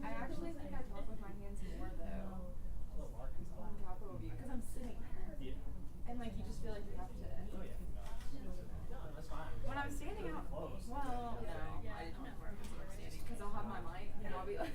I actually think I talk with my hands more though on top of you because I'm sitting there. And like you just feel like you have to. When I'm standing out, well, no, I don't know where I'm standing because I'll have my mic and I'll be like.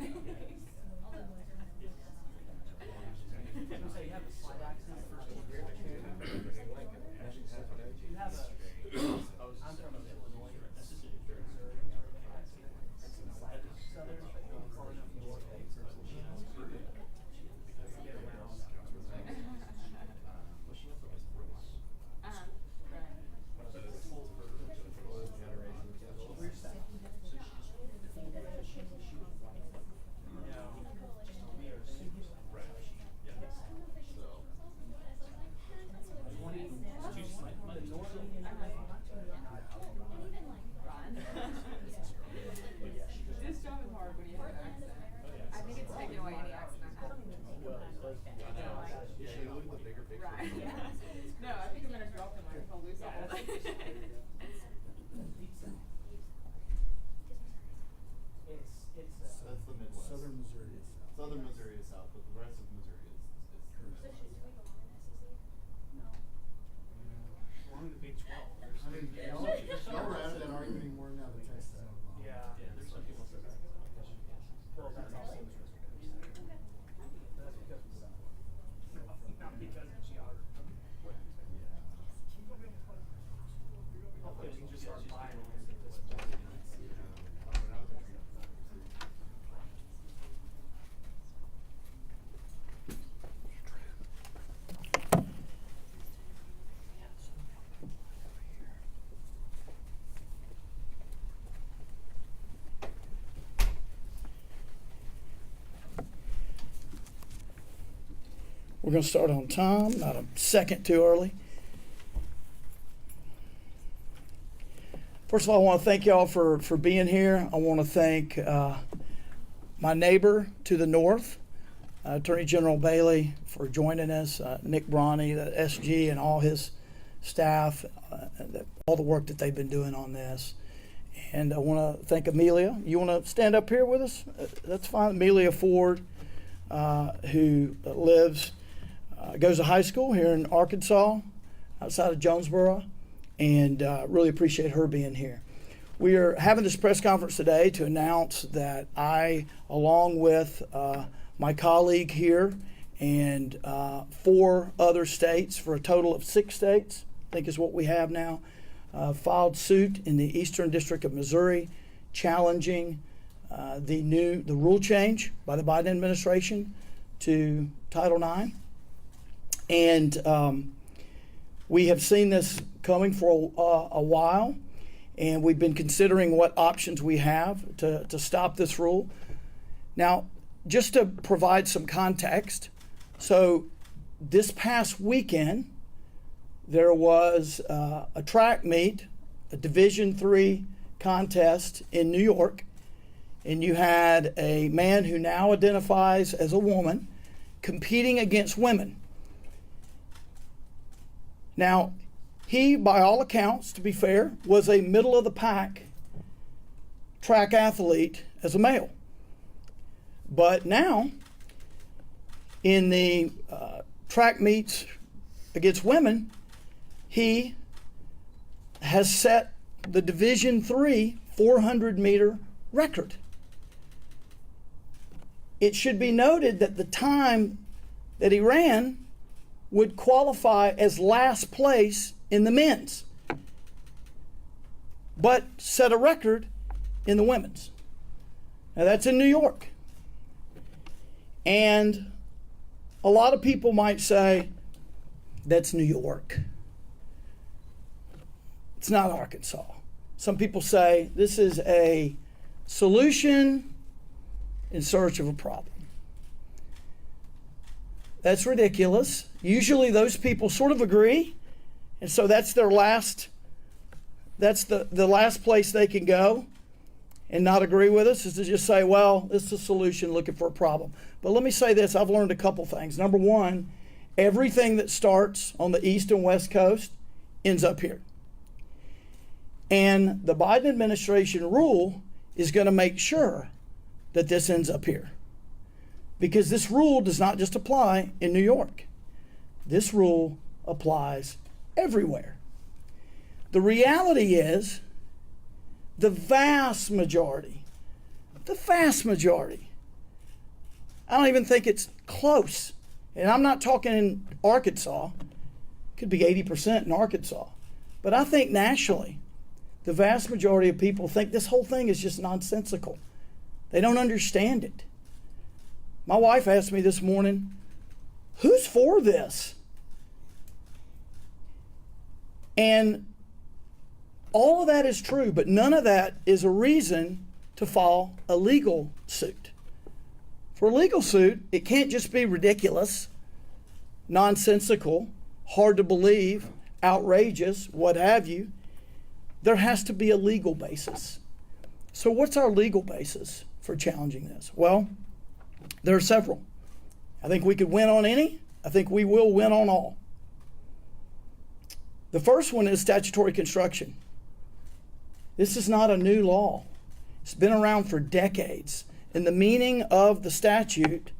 This job is hard when you have an accent. I think it's taken away any accent I have. Right. No, I think I'm gonna drop the mic. I'll lose all of it. That's the Midwest. Southern Missouri is south. Southern Missouri is south, but the rest of Missouri is No. We're only the Big 12. I mean, y'all were at it and arguing more now the test. Yeah, there's some people that say that. Well, that's also the That's because of the South. Not because of geography. Hopefully we can just start buying it at this point. We're going to start on time, not a second too early. First of all, I want to thank y'all for being here. I want to thank my neighbor to the north, Attorney General Bailey, for joining us, Nick Bronny, the SG, and all his staff, all the work that they've been doing on this. And I want to thank Amelia. You want to stand up here with us? That's fine. Amelia Ford, who goes to high school here in Arkansas, outside of Jonesboro, and really appreciate her being here. We are having this press conference today to announce that I, along with my colleague here and 4 other states, for a total of 6 states, I think is what we have now, filed suit in the Eastern District of Missouri challenging the rule change by the Biden administration to Title IX. And we have seen this coming for a while, and we've been considering what options we have to stop this rule. Now, just to provide some context, so this past weekend, there was a track meet, a Division III contest in New York, and you had a man who now identifies as a woman competing against women. Now, he, by all accounts, to be fair, was a middle-of-the-pack track athlete as a male. But now, in the track meets against women, he has set the Division III 400-meter record. It should be noted that the time that he ran would qualify as last place in the men's, but set a record in the women's. Now that's in New York. And a lot of people might say, that's New York. It's not Arkansas. Some people say this is a solution in search of a problem. That's ridiculous. Usually those people sort of agree, and so that's the last place they can go and not agree with us, is to just say, well, it's a solution looking for a problem. But let me say this, I've learned a couple things. Number one, everything that starts on the East and West Coast ends up here. And the Biden administration rule is going to make sure that this ends up here. Because this rule does not just apply in New York. This rule applies everywhere. The reality is the vast majority, I don't even think it's close. And I'm not talking in Arkansas. It could be 80% in Arkansas. But I think nationally, the vast majority of people think this whole thing is just nonsensical. They don't understand it. My wife asked me this morning, who's for this? And all of that is true, but none of that is a reason to file a legal suit. For a legal suit, it can't just be ridiculous, nonsensical, hard to believe, outrageous, what have you. There has to be a legal basis. So what's our legal basis for challenging this? Well, there are several. I think we could win on any. I think we will win on all. The first one is statutory construction. This is not a new law. It's been around for decades, and the meaning of the statute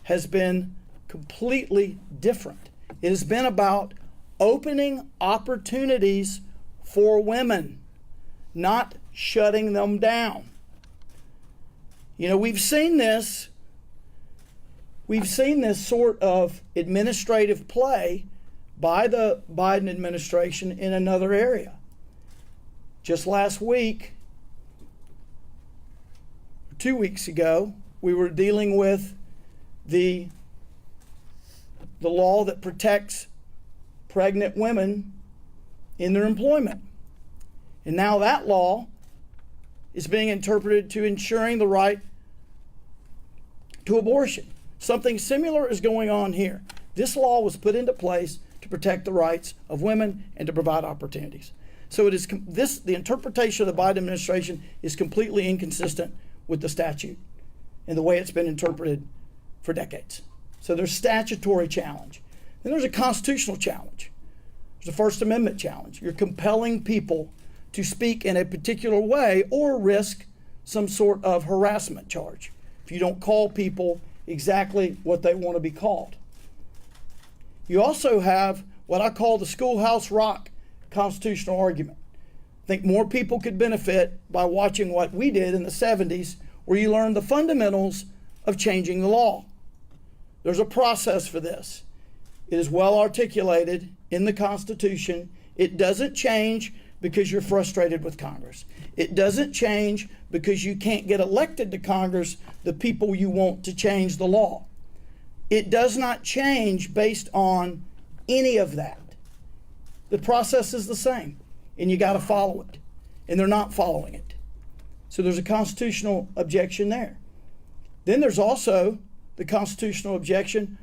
has been completely different. It has been about opening opportunities for women, not shutting them down. You know, we've seen this sort of administrative play by the Biden administration in another area. Just last week, 2 weeks ago, we were dealing with the law that protects pregnant women in their employment. And now that law is being interpreted to ensuring the right to abortion. Something similar is going on here. This law was put into place to protect the rights of women and to provide opportunities. So it is the interpretation of the Biden administration is completely inconsistent with the statute and the way it's been interpreted for decades. So there's statutory challenge. Then there's a constitutional challenge. There's a First Amendment challenge. You're compelling people to speak in a particular way or risk some sort of harassment charge if you don't call people exactly what they want to be called. You also have what I call the Schoolhouse Rock constitutional argument. I think more people could benefit by watching what we did in the 70s, where you learn the fundamentals of changing the law. There's a process for this. It is well articulated in the Constitution. It doesn't change because you're frustrated with Congress. It doesn't change because you can't get elected to Congress, the people you want to change the law. It does not change based on any of that. The process is the same, and you got to follow it, and they're not following it. So there's a constitutional objection there. Then there's also the constitutional objection.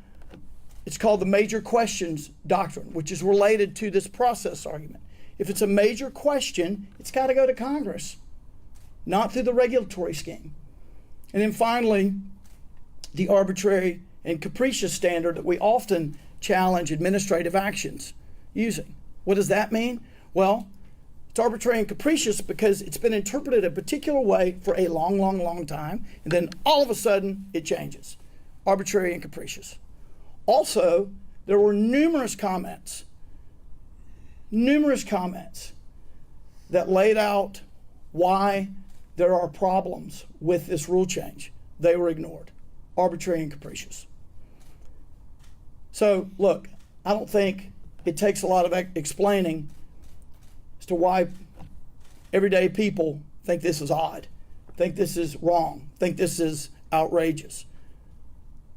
It's called the major questions doctrine, which is related to this process argument. If it's a major question, it's got to go to Congress, not through the regulatory scheme. And then finally, the arbitrary and capricious standard that we often challenge administrative actions using. What does that mean? Well, it's arbitrary and capricious because it's been interpreted a particular way for a long, long, long time, and then all of a sudden it changes. Arbitrary and capricious. Also, there were numerous comments that laid out why there are problems with this rule change. They were ignored. Arbitrary and capricious. So, look, I don't think it takes a lot of explaining as to why everyday people think this is odd, think this is wrong, think this is outrageous.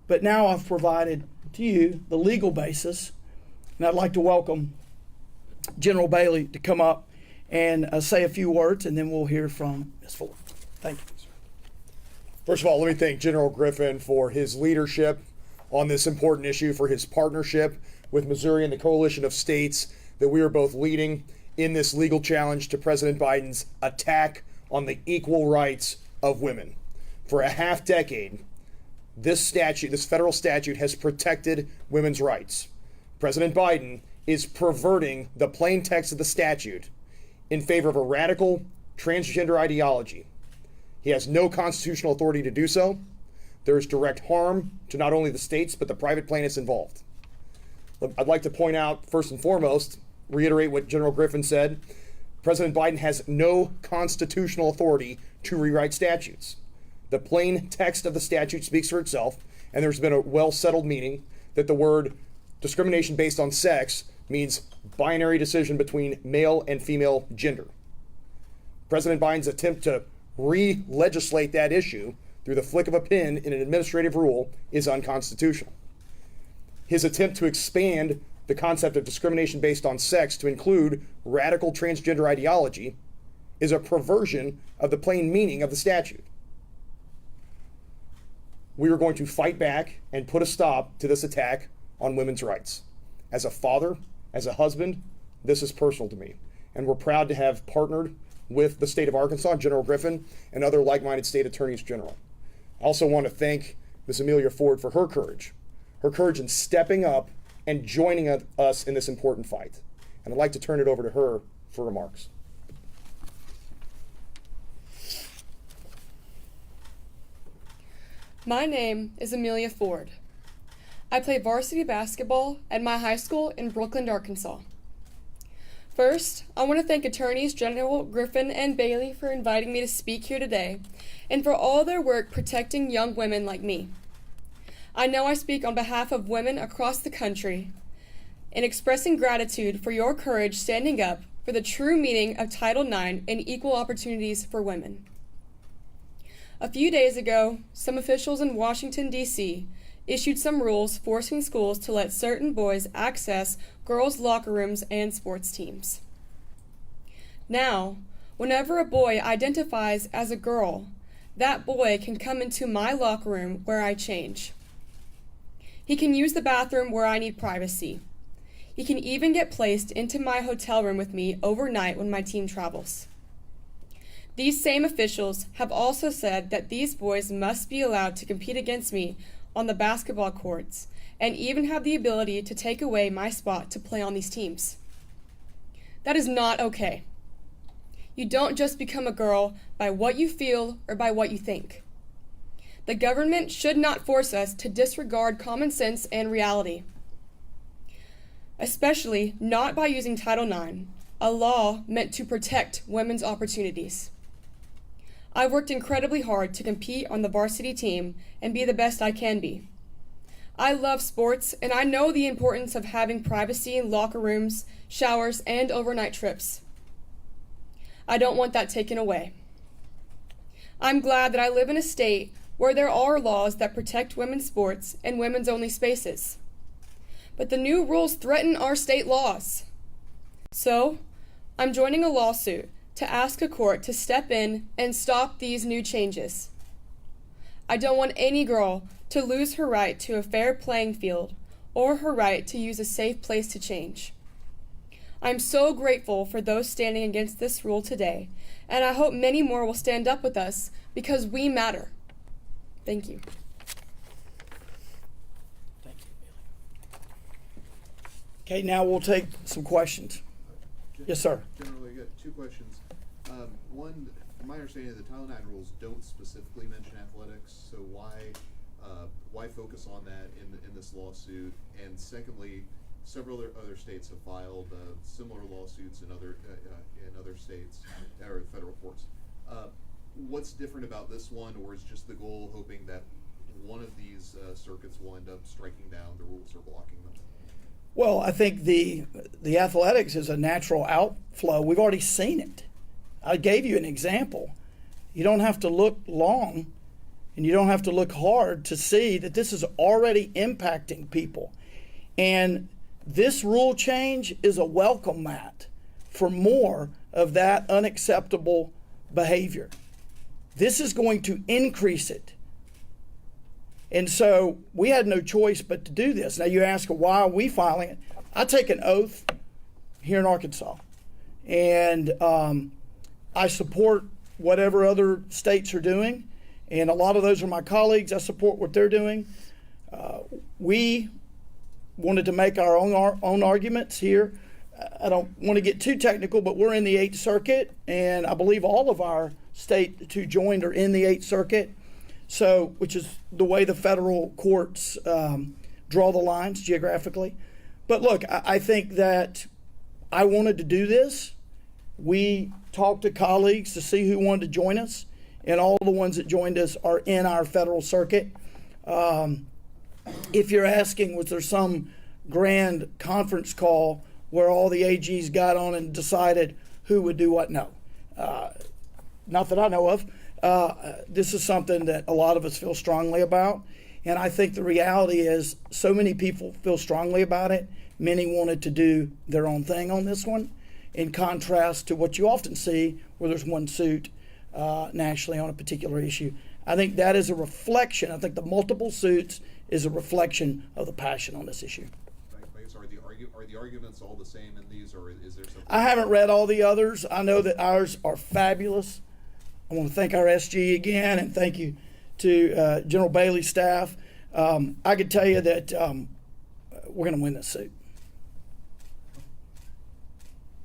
But now I've provided to you the legal basis, and I'd like to welcome General Bailey to come up and say a few words, and then we'll hear from Ms. Ford. Thank you. First of all, let me thank General Griffin for his leadership on this important issue, for his partnership with Missouri and the coalition of states that we are both leading in this legal challenge to President Biden's attack on the equal rights of women. For a half decade, this federal statute has protected women's rights. President Biden is perverting the plain text of the statute in favor of a radical transgender ideology. He has no constitutional authority to do so. There is direct harm to not only the states, but the private plaintiffs involved. I'd like to point out, first and foremost, reiterate what General Griffin said. President Biden has no constitutional authority to rewrite statutes. The plain text of the statute speaks for itself, and there's been a well-settled meaning that the word discrimination based on sex means binary decision between male and female gender. President Biden's attempt to re-legislate that issue through the flick of a pen in an administrative rule is unconstitutional. His attempt to expand the concept of discrimination based on sex to include radical transgender ideology is a perversion of the plain meaning of the statute. We are going to fight back and put a stop to this attack on women's rights. As a father, as a husband, this is personal to me. And we're proud to have partnered with the state of Arkansas, General Griffin, and other like-minded state attorneys general. I also want to thank Ms. Amelia Ford for her courage in stepping up and joining us in this important fight. And I'd like to turn it over to her for remarks. My name is Amelia Ford. I play varsity basketball at my high school in Brookland, Arkansas. First, I want to thank Attorneys General Griffin and Bailey for inviting me to speak here today and for all their work protecting young women like me. I know I speak on behalf of women across the country in expressing gratitude for your courage standing up for the true meaning of Title IX and equal opportunities for women. A few days ago, some officials in Washington, D.C. issued some rules forcing schools to let certain boys access girls' locker rooms and sports teams. Now, whenever a boy identifies as a girl, that boy can come into my locker room where I change. He can use the bathroom where I need privacy. He can even get placed into my hotel room with me overnight when my team travels. These same officials have also said that these boys must be allowed to compete against me on the basketball courts and even have the ability to take away my spot to play on these teams. That is not okay. You don't just become a girl by what you feel or by what you think. The government should not force us to disregard common sense and reality, especially not by using Title IX, a law meant to protect women's opportunities. I've worked incredibly hard to compete on the varsity team and be the best I can be. I love sports, and I know the importance of having privacy in locker rooms, showers, and overnight trips. I don't want that taken away. I'm glad that I live in a state where there are laws that protect women's sports and women's-only spaces. But the new rules threaten our state laws. So, I'm joining a lawsuit to ask a court to step in and stop these new changes. I don't want any girl to lose her right to a fair playing field or her right to use a safe place to change. I'm so grateful for those standing against this rule today, and I hope many more will stand up with us because we matter. Thank you. Thank you, Bailey. Okay, now we'll take some questions. Yes, sir. Generally, I got two questions. One, from my understanding, the Title IX rules don't specifically mention athletics, so why focus on that in this lawsuit? And secondly, several other states have filed similar lawsuits in other states or federal courts. What's different about this one, or is just the goal hoping that one of these circuits will end up striking down the rules or blocking them? Well, I think the athletics is a natural outflow. We've already seen it. I gave you an example. You don't have to look long and you don't have to look hard to see that this is already impacting people. And this rule change is a welcome mat for more of that unacceptable behavior. This is going to increase it. And so we had no choice but to do this. Now you ask, why are we filing it? I take an oath here in Arkansas. And I support whatever other states are doing. And a lot of those are my colleagues. I support what they're doing. We wanted to make our own arguments here. I don't want to get too technical, but we're in the 8th Circuit, and I believe all of our state to join are in the Eighth Circuit, so which is the way the federal courts draw the lines geographically. But look, I think that I wanted to do this. We talked to colleagues to see who wanted to join us, and all the ones that joined us are in our federal circuit. If you're asking, was there some grand conference call where all the AGs got on and decided who would do what? No. Not that I know of. This is something that a lot of us feel strongly about. And I think the reality is so many people feel strongly about it. Many wanted to do their own thing on this one, in contrast to what you often see where there's one suit nationally on a particular issue. I think that is a reflection. I think the multiple suits is a reflection of the passion on this issue. Are the arguments all the same in these, or is there something? I haven't read all the others. I know that ours are fabulous. I want to thank our SG again, and thank you to General Bailey's staff. I could tell you that we're going to win this suit.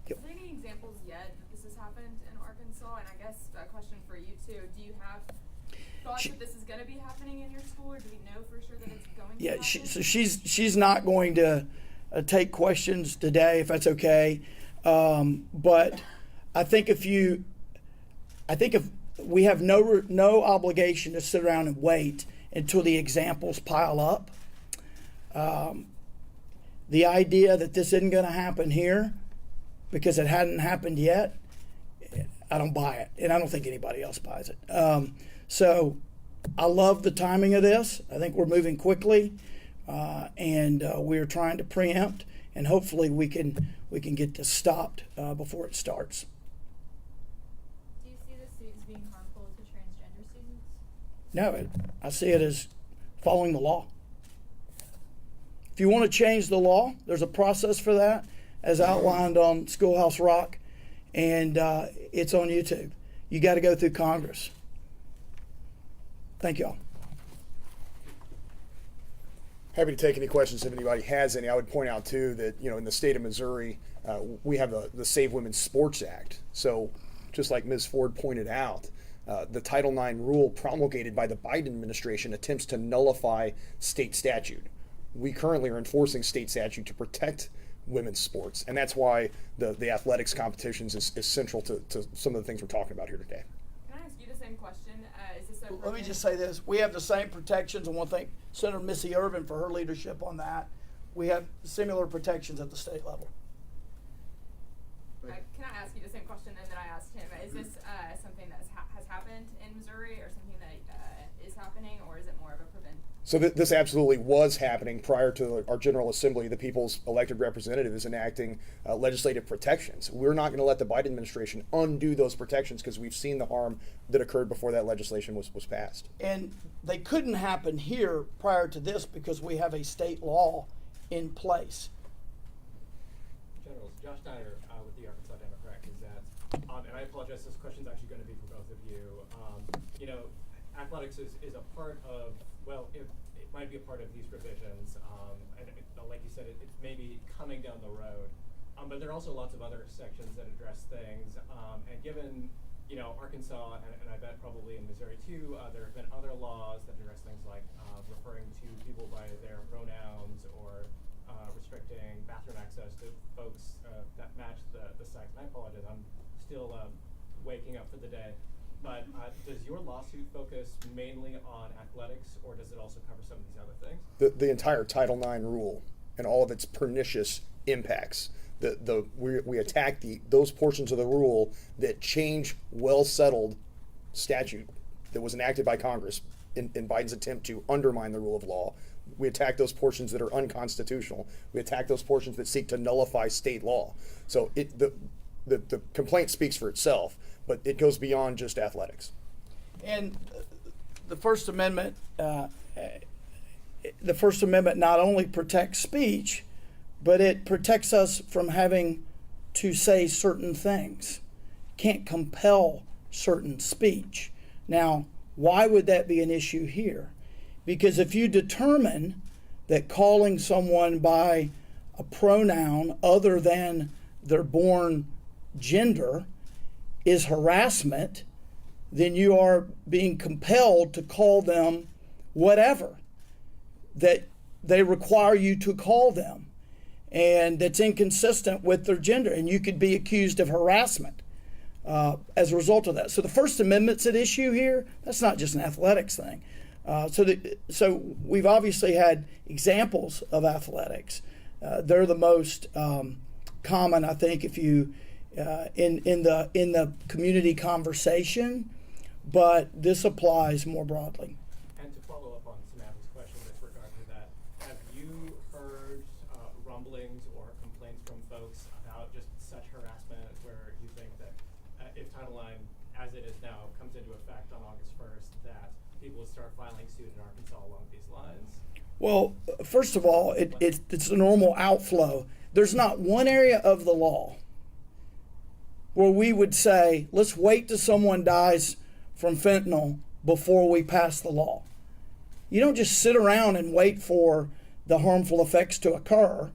Is there any examples yet that this has happened in Arkansas? And I guess a question for you too. Do you have thoughts that this is going to be happening in your school, or do we know for sure that it's going to happen? So she's not going to take questions today, if that's okay. But I think if we have no obligation to sit around and wait until the examples pile up. The idea that this isn't going to happen here because it hadn't happened yet, I don't buy it, and I don't think anybody else buys it. So I love the timing of this. I think we're moving quickly, and we're trying to preempt, and hopefully we can get this stopped before it starts. Do you see the suit as being harmful to transgender students? No, I see it as following the law. If you want to change the law, there's a process for that, as outlined on Schoolhouse Rock, and it's on YouTube. You got to go through Congress. Thank y'all. Happy to take any questions if anybody has any. I would point out too that in the state of Missouri, we have the Save Women's Sports Act. So just like Ms. Ford pointed out, the Title IX rule promulgated by the Biden administration attempts to nullify state statute. We currently are enforcing state statute to protect women's sports, and that's why the athletics competitions is central to some of the things we're talking about here today. Can I ask you the same question? Is this a Let me just say this. We have the same protections. I want to thank Senator Missy Irvin for her leadership on that. We have similar protections at the state level. Can I ask you the same question and then I asked him? Is this something that has happened in Missouri, or something that is happening, or is it more of a prevent? So this absolutely was happening prior to our General Assembly. The people's elected representative is enacting legislative protections. We're not going to let the Biden administration undo those protections because we've seen the harm that occurred before that legislation was passed. And they couldn't happen here prior to this because we have a state law in place. General, Josh Steiner with the Arkansas Democrat Gazette. And I apologize, this question's actually going to be for both of you. Athletics is a part of, it might be a part of these provisions. And like you said, it's maybe coming down the road. But there are also lots of other sections that address things. And given, Arkansas, and I bet probably in Missouri too, there have been other laws that address things like referring to people by their pronouns, or restricting bathroom access to folks that match the sex. And I apologize, I'm still waking up for the day. But does your lawsuit focus mainly on athletics, or does it also cover some of these other things? The entire Title IX rule and all of its pernicious impacts. We attack those portions of the rule that change well-settled statute that was enacted by Congress in Biden's attempt to undermine the rule of law. We attack those portions that are unconstitutional. We attack those portions that seek to nullify state law. So the complaint speaks for itself, but it goes beyond just athletics. And the First Amendment not only protects speech, but it protects us from having to say certain things. Can't compel certain speech. Now, why would that be an issue here? Because if you determine that calling someone by a pronoun other than their born gender is harassment, then you are being compelled to call them whatever that they require you to call them, and that's inconsistent with their gender, and you could be accused of harassment as a result of that. So the First Amendment's at issue here. That's not just an athletics thing. So we've obviously had examples of athletics. They're the most common, I think, if you in the community conversation, but this applies more broadly. And to follow up on Samantha's question with regard to that, have you heard rumblings or complaints from folks about just such harassment where you think that if Title IX, as it is now, comes into effect on August 1st, that people will start filing suit in Arkansas along these lines? Well, first of all, it's a normal outflow. There's not one area of the law where we would say, let's wait till someone dies from fentanyl before we pass the law. You don't just sit around and wait for the harmful effects to occur.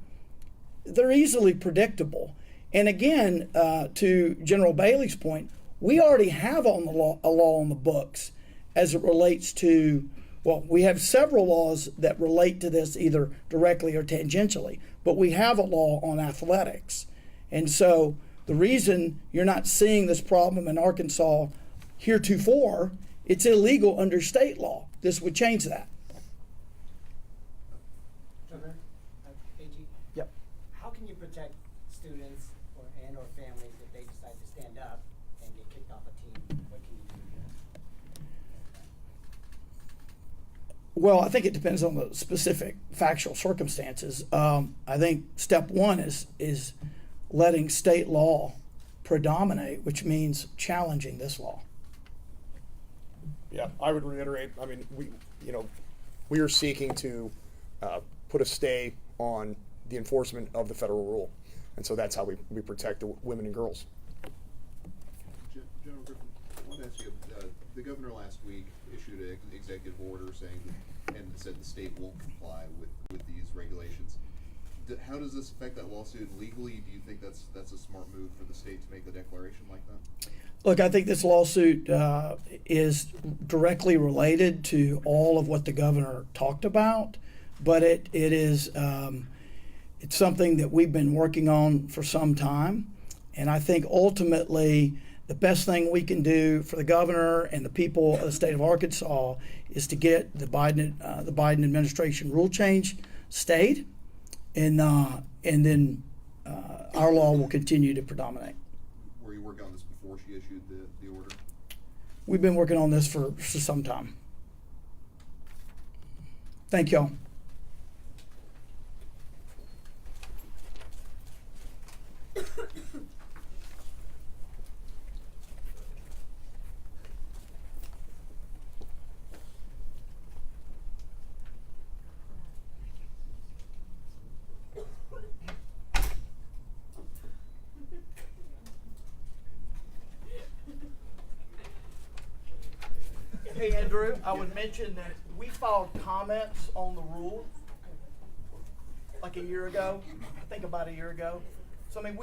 They're easily predictable. And again, to General Bailey's point, we already have a law on the books as it relates to, well, we have several laws that relate to this either directly or tangentially, but we have a law on athletics. And so the reason you're not seeing this problem in Arkansas heretofore, it's illegal under state law. This would change that. Trevor, AG. Yep. How can you protect students or families if they decide to stand up and get kicked off a team? What can you do? Well, I think it depends on the specific factual circumstances. I think step one is letting state law predominate, which means challenging this law. Yeah, I would reiterate. I mean, we are seeking to put a stay on the enforcement of the federal rule, and so that's how we protect the women and girls. General Griffin, I wanted to ask you, the governor last week issued an executive order saying and said the state won't comply with these regulations. How does this affect that lawsuit legally? Do you think that's a smart move for the state to make a declaration like that? Look, I think this lawsuit is directly related to all of what the governor talked about, but it is it's something that we've been working on for some time, and I think ultimately the best thing we can do for the governor and the people of the state of Arkansas is to get the Biden administration rule change stayed, and then our law will continue to predominate. Were you working on this before she issued the order? We've been working on this for some time. Thank y'all. Hey, Andrew, I would mention that we filed comments on the rule like a year ago, I think about a year ago. So, I mean,